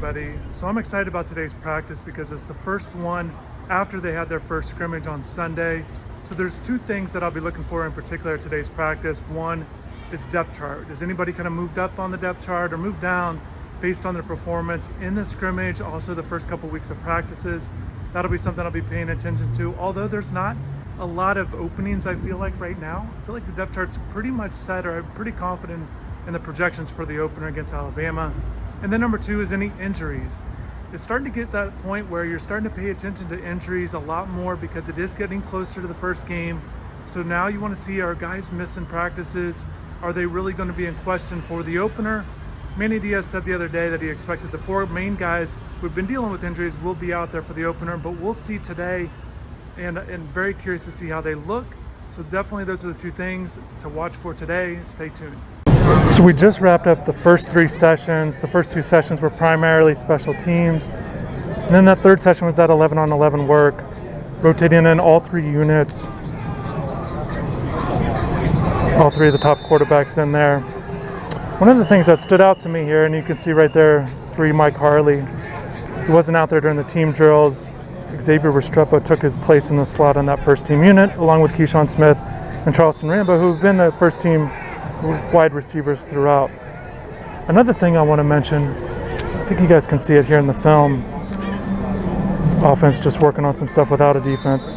everybody. So I'm excited about today's practice because it's the first one after they had their first scrimmage on Sunday. So there's two things that I'll be looking for in particular at today's practice. One is depth chart. Has anybody kind of moved up on the depth chart or moved down based on their performance in the scrimmage, also the first couple weeks of practices? That'll be something I'll be paying attention to. Although there's not a lot of openings, I feel like right now. I feel like the depth chart's pretty much set, or I'm pretty confident in the projections for the opener against Alabama. And then number two is any injuries. It's starting to get that point where you're starting to pay attention to injuries a lot more because it is getting closer to the first game. So now you want to see, are guys missing practices? Are they really going to be in question for the opener? Manny Diaz said the other day that he expected the four main guys who've been dealing with injuries will be out there for the opener, but we'll see today, and very curious to see how they look. So definitely those are the two things to watch for today. Stay tuned. So we just wrapped up the first three sessions. The first two sessions were primarily special teams. And then that third session was that 11-on-11 work, rotating in all three units. All three of the top quarterbacks in there. One of the things that stood out to me here, and you can see right there, Mike Harley. He wasn't out there during the team drills. Xavier Restrepo took his place in the slot on that first team unit, along with Keyshawn Smith and Charleston Rambo, who've been the first team wide receivers throughout. Another thing I want to mention, I think you guys can see it here in the film. Offense just working on some stuff without a defense.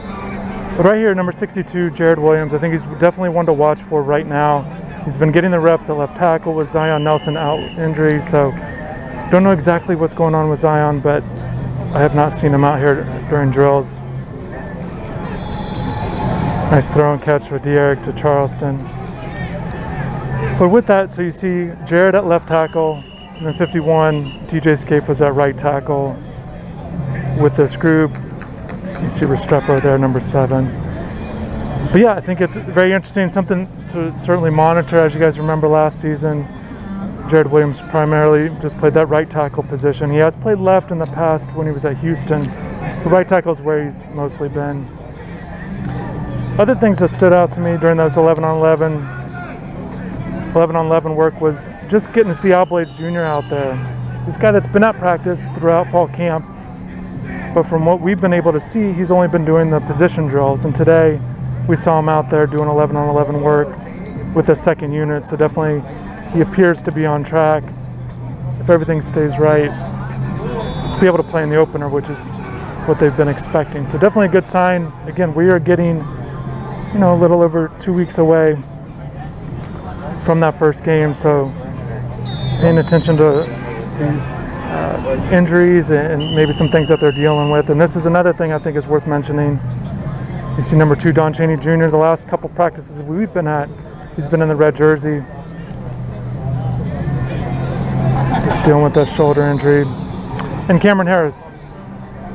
But right here, number 62, Jared Williams, I think he's definitely one to watch for right now. He's been getting the reps at left tackle with Zion Nelson out injury, so don't know exactly what's going on with Zion, but I have not seen him out here during drills. Nice throw and catch with De'Eric to Charleston. But with that, so you see Jared at left tackle, and then 51, DJ Scaife was at right tackle with this group. You see Restrepo there, number 7. But yeah, I think it's very interesting, something to certainly monitor. As you guys remember last season, Jared Williams primarily just played that right tackle position. He has played left in the past when he was at Houston. The right tackle is where he's mostly been. Other things that stood out to me during those 11-on-11 work was just getting to see Al Blades Jr. out there. This guy that's been at practice throughout fall camp, but from what we've been able to see, he's only been doing the position drills, and today we saw him out there doing 11-on-11 work with the second unit, so definitely he appears to be on track. If everything stays right, be able to play in the opener, which is what they've been expecting. So definitely a good sign. Again, we are getting, a little over 2 weeks away from that first game, so paying attention to these injuries and maybe some things that they're dealing with. And this is another thing I think is worth mentioning. You see number 2, Don Chaney Jr., the last couple practices we've been at, he's been in the red jersey. Just dealing with that shoulder injury. And Cameron Harris,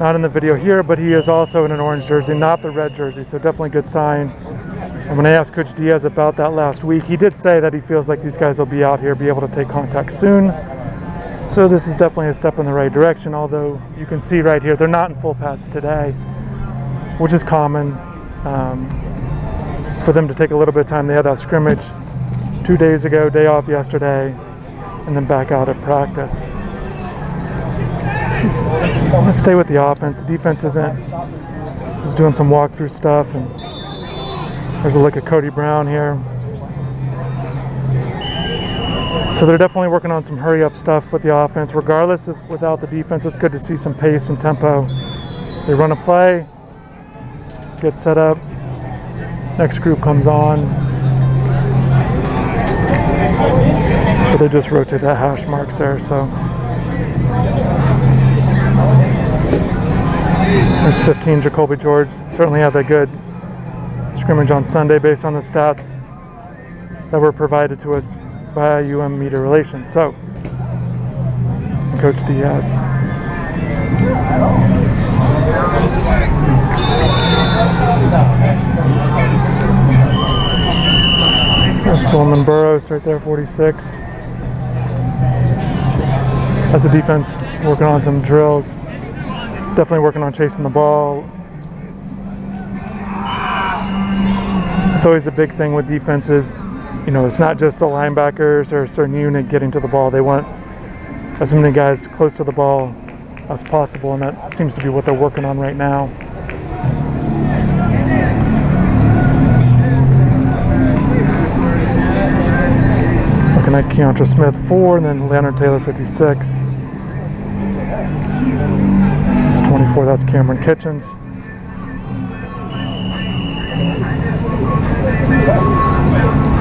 not in the video here, but he is also in an orange jersey, not the red jersey, so definitely a good sign. And when I asked Coach Diaz about that last week, he did say that he feels like these guys will be out here, be able to take contact soon. So this is definitely a step in the right direction, although you can see right here, they're not in full pads today, which is common for them to take a little bit of time. They had that scrimmage 2 days ago, day off yesterday, and then back out at practice. I want to stay with the offense. The defense is doing some walkthrough stuff, and there's a look at Cody Brown here. So they're definitely working on some hurry-up stuff with the offense. Regardless of without the defense, it's good to see some pace and tempo. They run a play, get set up, next group comes on. But they just rotate that hash marks there, so. There's 15, Jacoby George. Certainly had that good scrimmage on Sunday based on the stats that were provided to us by UM Media Relations. So, Coach Diaz. There's Solomon Burrows right there, 46. As a defense, working on some drills. Definitely working on chasing the ball. It's always a big thing with defenses. It's not just the linebackers or a certain unit getting to the ball. They want as many guys close to the ball as possible, and that seems to be what they're working on right now. Looking at Keontra Smith 4, and then Leonard Taylor 56. It's 24, that's Cameron Kitchens.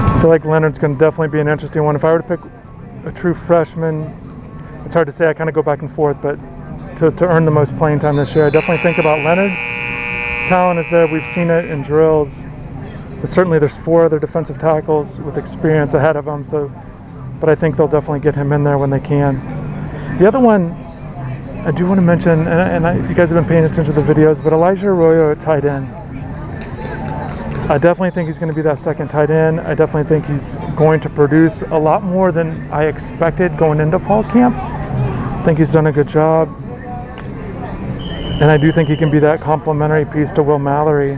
I feel like Leonard's going to definitely be an interesting one. If I were to pick a true freshman, it's hard to say, I kind of go back and forth, but to earn the most playing time this year, I definitely think about Leonard. Talent is there, we've seen it in drills, but certainly there's 4 other defensive tackles with experience ahead of him, but I think they'll definitely get him in there when they can. The other one I do want to mention, you guys have been paying attention to the videos, but Elijah Arroyo at tight end. I definitely think he's going to be that second tight end. I definitely think he's going to produce a lot more than I expected going into fall camp. I think he's done a good job. And I do think he can be that complementary piece to Will Mallory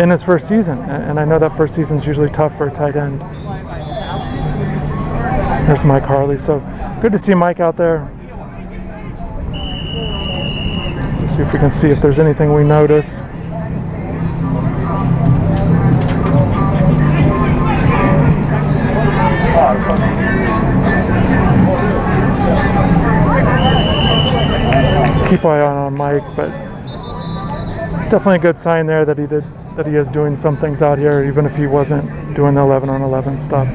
in his first season. And I know that first season is usually tough for a tight end. There's Mike Harley. So good to see Mike out there. Let's see if we can see if there's anything we notice. Keep eye on Mike, but definitely a good sign there that he is doing some things out here, even if he wasn't doing the 11-on-11 stuff.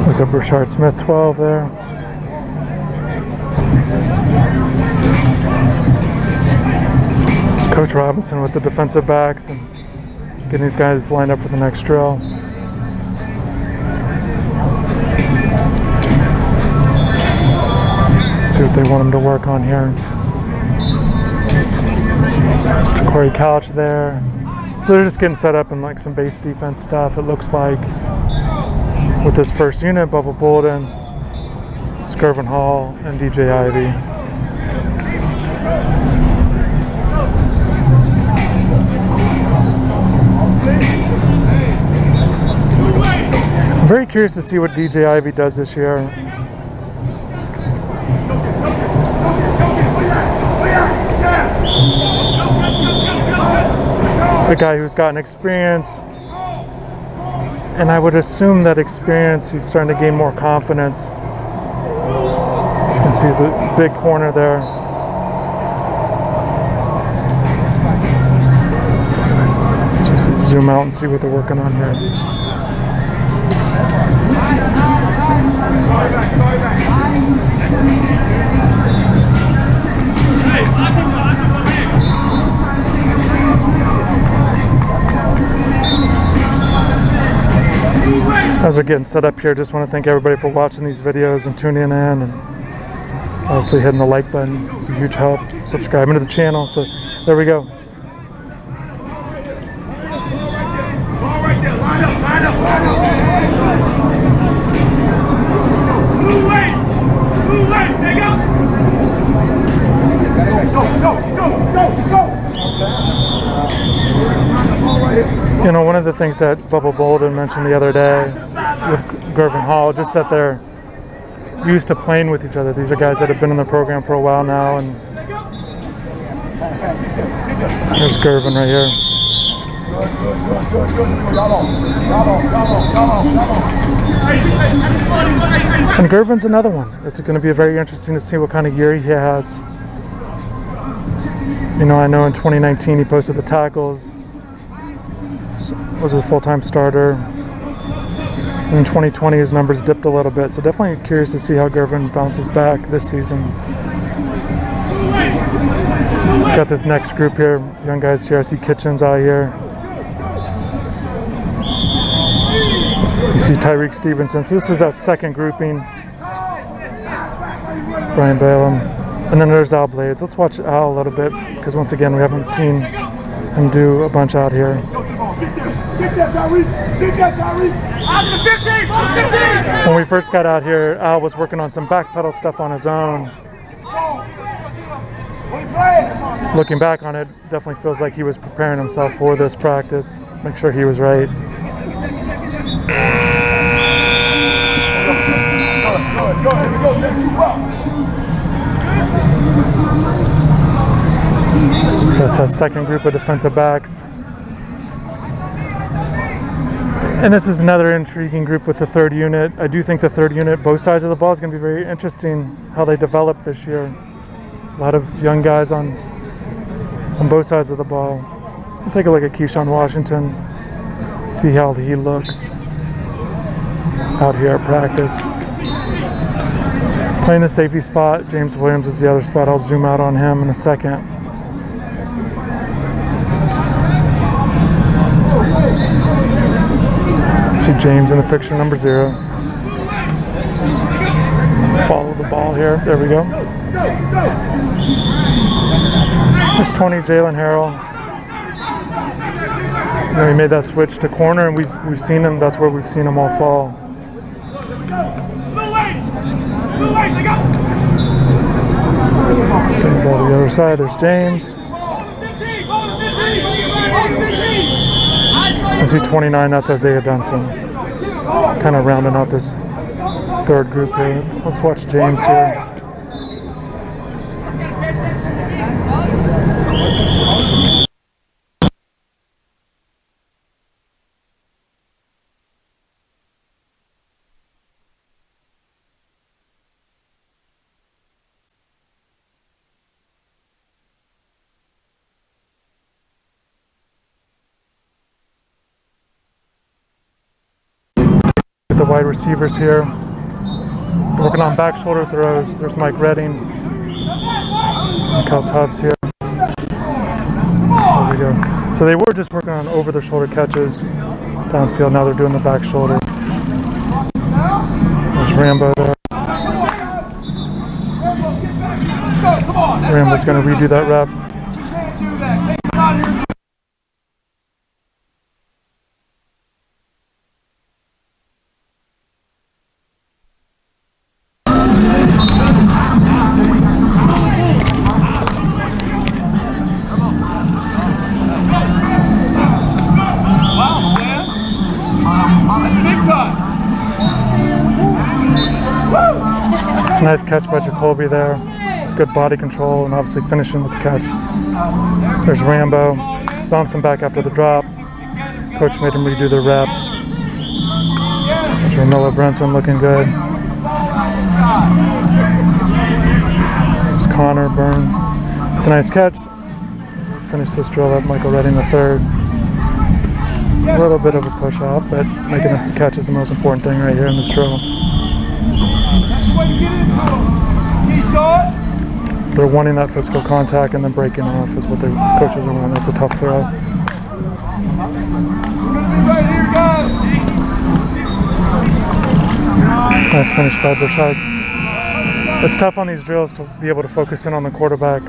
Look at Brashard Smith, 12 there. It's Coach Robinson with the defensive backs and getting these guys lined up for the next drill. See what they want them to work on here. Mr. Corey Couch there. So they're just getting set up in like some base defense stuff, it looks like. With his first unit, Bubba Bolden, Skirvin Hall, and DJ Ivy. I'm very curious to see what DJ Ivy does this year. A guy who's gotten experience, and I would assume that experience, he's starting to gain more confidence. You can see he's a big corner there. Just zoom out and see what they're working on here. As we're getting set up here, just want to thank everybody for watching these videos and tuning in, and obviously hitting the like button. It's a huge help. Subscribing to the channel. So there we go. You know, one of the things that Bubba Bolden mentioned the other day with Gervin Hall, just that they're used to playing with each other. These are guys that have been in the program for a while now, and there's Gervin right here. And Gervin's another one. It's going to be very interesting to see what kind of year he has. You know, I know in 2019 he posted the tackles, was a full-time starter. In 2020 his numbers dipped a little bit, so definitely curious to see how Gervin bounces back this season. Got this next group here, young guys here. I see Kitchens out here. You see Tyreek Stevenson. So this is that second grouping. Brian Balaam. And then there's Al Blades. Let's watch Al a little bit, because once again we haven't seen him do a bunch out here. When we first got out here, Al was working on some back pedal stuff on his own. Looking back on it, definitely feels like he was preparing himself for this practice. Make sure he was right. So that's our second group of defensive backs. And this is another intriguing group with the third unit. I do think the third unit, both sides of the ball, is going to be very interesting how they develop this year. A lot of young guys on both sides of the ball. We'll take a look at Keyshawn Washington, see how he looks out here at practice. Playing the safety spot, James Williams is the other spot. I'll zoom out on him in a second. See James in the picture, number 0. Follow the ball here. There we go. There's 20, Jalen Harrell. You know, he made that switch to corner, and we've seen him. That's where we've seen him all fall. Getting the ball to the other side. There's James. I see 29, that's Isaiah Dunson. Kind of rounding out this third group here. Let's watch James here. The wide receivers here. Working on back shoulder throws. There's Mike Redding. Cal Tubbs here. There we go. So they were just working on over the shoulder catches downfield. Now they're doing the back shoulder. There's Rambo there. Rambo's going to redo that rep. It's a nice catch by Jacoby there. It's good body control and obviously finishing with the catch. There's Rambo, bouncing back after the drop. Coach made him redo the rep. There's Ramilla Brenson looking good. There's Connor Byrne. It's a nice catch. Finish this drill up, Michael Redding the third. A little bit of a push off, but making the catch is the most important thing right here in this drill. They're wanting that physical contact and then breaking off is what the coaches are wanting. That's a tough throw. Nice finish by Burchard. It's tough on these drills to be able to focus in on the quarterback.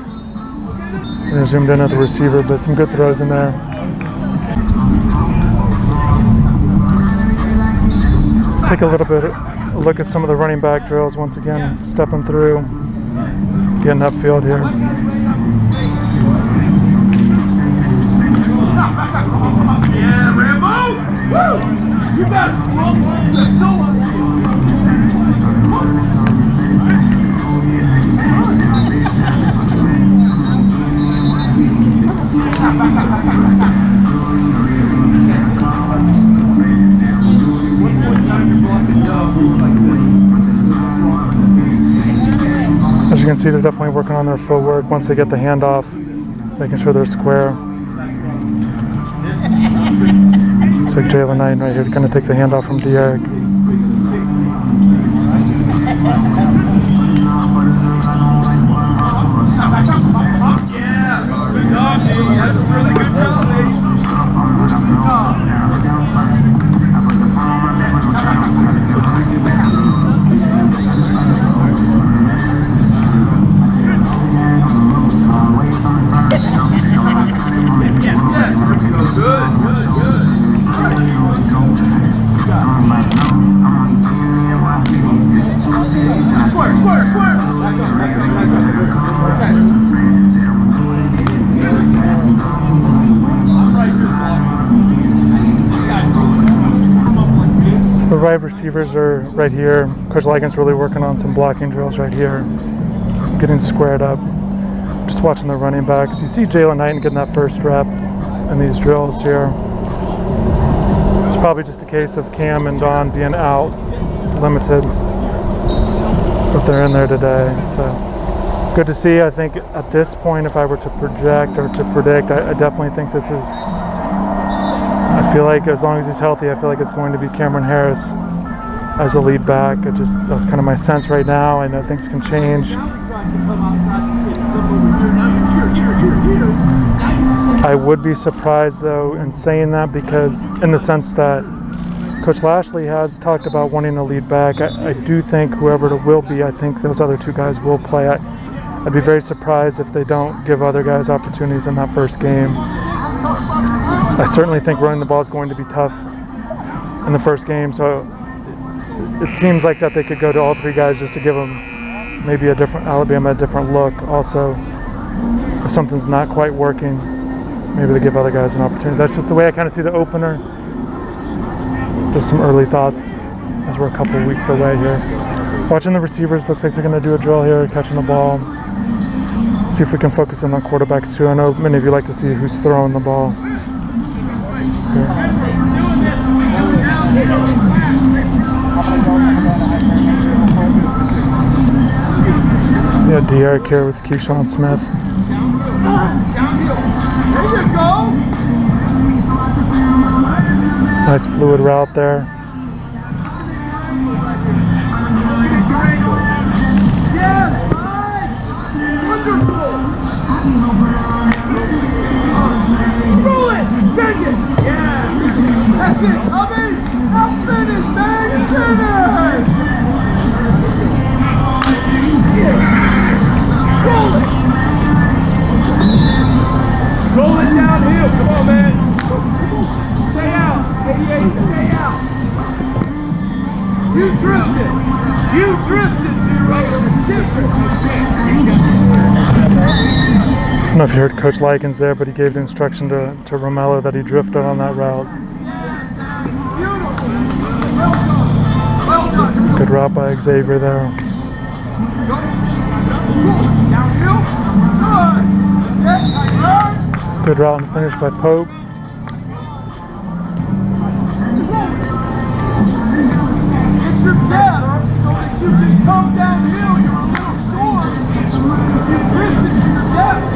We're zoomed in at the receiver, but some good throws in there. Let's take a look at some of the running back drills once again, stepping through, getting upfield here. Yeah, Rambo! Woo! You guys are As you can see, they're definitely working on their footwork once they get the handoff, making sure they're square. Looks like Jalen Knight right here to kind of take the handoff from De'Eric. Yeah, good job, Dee. That's a really good job, Dee. Good job. Good. receivers are right here. Coach Ligon's really working on some blocking drills right here, getting squared up. Just watching the running backs. You see Jalen Knighton getting that first rep in these drills here. It's probably just a case of Cam and Don being out, limited, but they're in there today. So good to see. I think at this point, if I were to project or to predict, I definitely think this is, I feel like as long as he's healthy, I feel like it's going to be Cameron Harris as a lead back. That's kind of my sense right now. I know things can change. I would be surprised though in saying that, because in the sense that Coach Lashley has talked about wanting a lead back. I do think whoever it will be, I think those other two guys will play. I'd be very surprised if they don't give other guys opportunities in that first game. I certainly think running the ball is going to be tough in the first game, so it seems like that they could go to all three guys just to give them maybe Alabama a different look. Also, if something's not quite working, maybe they give other guys an opportunity. That's just the way I kind of see the opener. Just some early thoughts as we're a couple of weeks away here. Watching the receivers, looks like they're going to do a drill here, catching the ball. See if we can focus in on quarterbacks too. I know many of you like to see who's throwing the ball. Here. Yeah, De'Eric here with Keyshawn Smith. Nice fluid route there. Yes, Mike! Wonderful! Roll it! Bang it! Yes! That's it, Tommy! Now finish, man! Finish! Roll it! Roll it downhill! Come on, man! Stay out! 88, stay out! You drifted! You drifted, Zero! It's different! I don't know if you heard Coach Likens there, but he gave the instruction to Romello that he drifted on that route. Good route by Xavier there. Good route and finish by Pope. It's your dad, so that you can come downhill. You're a little sore. You drifted to your depth.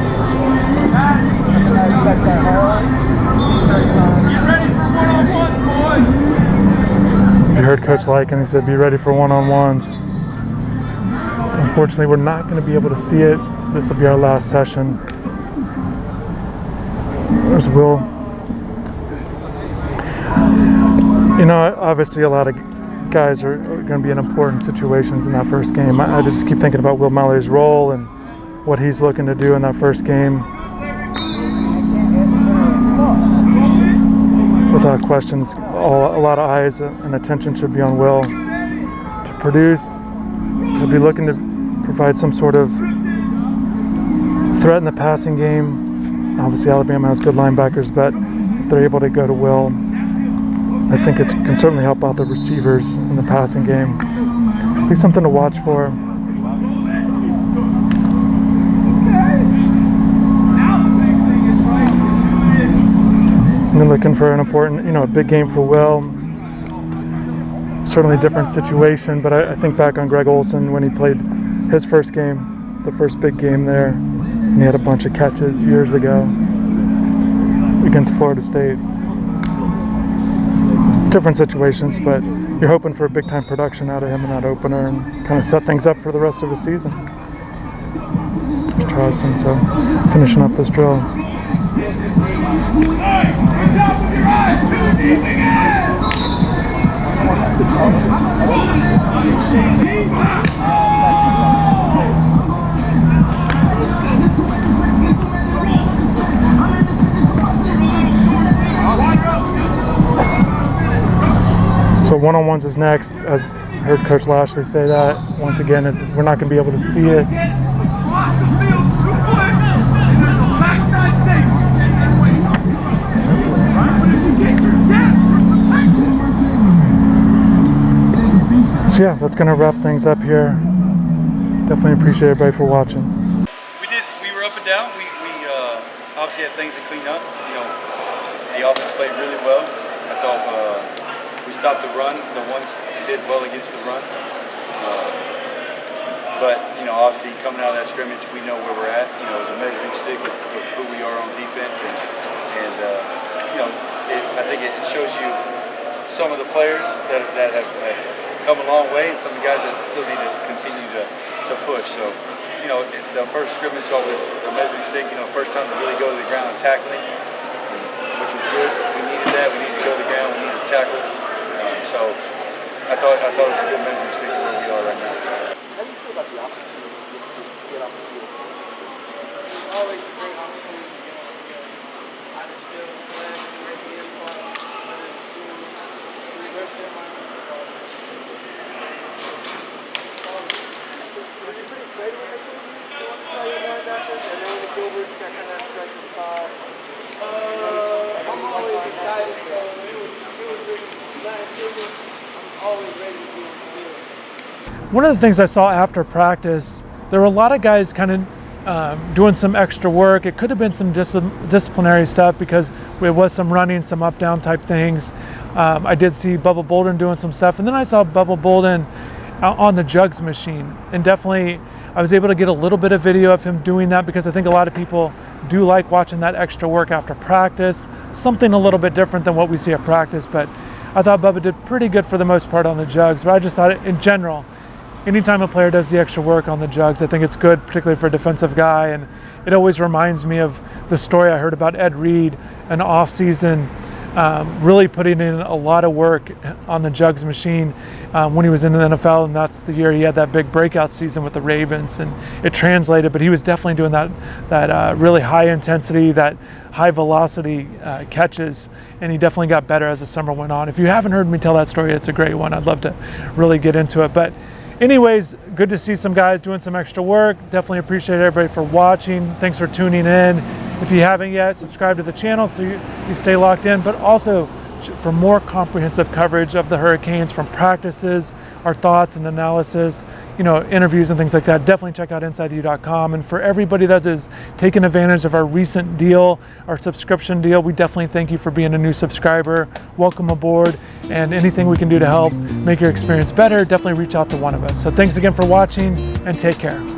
Get ready for one-on-ones, boys. You heard Coach Liken, he said be ready for one-on-ones. Unfortunately, we're not going to be able to see it. This will be our last session. There's Will. You know, obviously a lot of guys are going to be in important situations in that first game. I just keep thinking about Will Mallory's role and what he's looking to do in that first game. Without questions, a lot of eyes and attention should be on Will to produce. He'll be looking to provide some sort of threat in the passing game. Obviously, Alabama has good linebackers, but if they're able to go to Will, I think it can certainly help out the receivers in the passing game. Be something to watch for. And looking for an important, a big game for Will. Certainly a different situation, but I think back on Greg Olson when he played his first game, the first big game there, and he had a bunch of catches years ago against Florida State. Different situations, but you're hoping for a big-time production out of him in that opener and kind of set things up for the rest of the season. There's Charleston, so finishing up this drill. So one-on-ones is next, as I heard Coach Lashley say that. Once again, we're not going to be able to see it. So yeah, that's gonna wrap things up here. Definitely appreciate everybody for watching. We were up and down. We obviously had things to clean up. You know, the offense played really well. I thought we stopped the run. The ones did well against the run. But you know, obviously coming out of that scrimmage, we know where we're at. You know, it's a measuring stick of who we are on defense, and you know, I think it shows you some of the players that have come a long way, and some of the guys that still need to continue to push. So, you know, the first scrimmage always the measuring stick. You know, first time to really go to the ground and tackling, which was good. We needed that. We needed to go to the ground. We needed to tackle. So, I thought it was a good measuring stick of where we are right now. How do you feel about the opportunity to get off the field? It's always a great opportunity to get off the field. I just feel glad to be right here for Were you pretty excited when they came to you? You want to tell your linebackers? And then when the Gilberts got kind of stretched the spot. I'm always excited, so it was really nice. I'm always ready to be on the field. One of the things I saw after practice, there were a lot of guys kind of doing some extra work. It could have been some disciplinary stuff because it was some running, some up-down type things. I did see Bubba Bolden doing some stuff, and then I saw Bubba Bolden on the jugs machine, and definitely I was able to get a little bit of video of him doing that because I think a lot of people do like watching that extra work after practice, something a little bit different than what we see at practice. But I thought Bubba did pretty good for the most part on the jugs. But I just thought in general, anytime a player does the extra work on the jugs, I think it's good, particularly for a defensive guy. And it always reminds me of the story I heard about Ed Reed, an off-season, really putting in a lot of work on the jugs machine when he was in the NFL, and that's the year he had that big breakout season with the Ravens, and it translated. But he was definitely doing that really high intensity, that high velocity catches, and he definitely got better as the summer went on. If you haven't heard me tell that story, it's a great one. I'd love to really get into it. But anyways, good to see some guys doing some extra work. Definitely appreciate everybody for watching. Thanks for tuning in. If you haven't yet, subscribe to the channel so you stay locked in, but also for more comprehensive coverage of the Hurricanes, from practices, our thoughts and analysis, you know, interviews and things like that, definitely check out InsideTheU.com. And for everybody that is taking advantage of our recent deal, our subscription deal, we definitely thank you for being a new subscriber. Welcome aboard, and anything we can do to help make your experience better, definitely reach out to one of us. So thanks again for watching, and take care.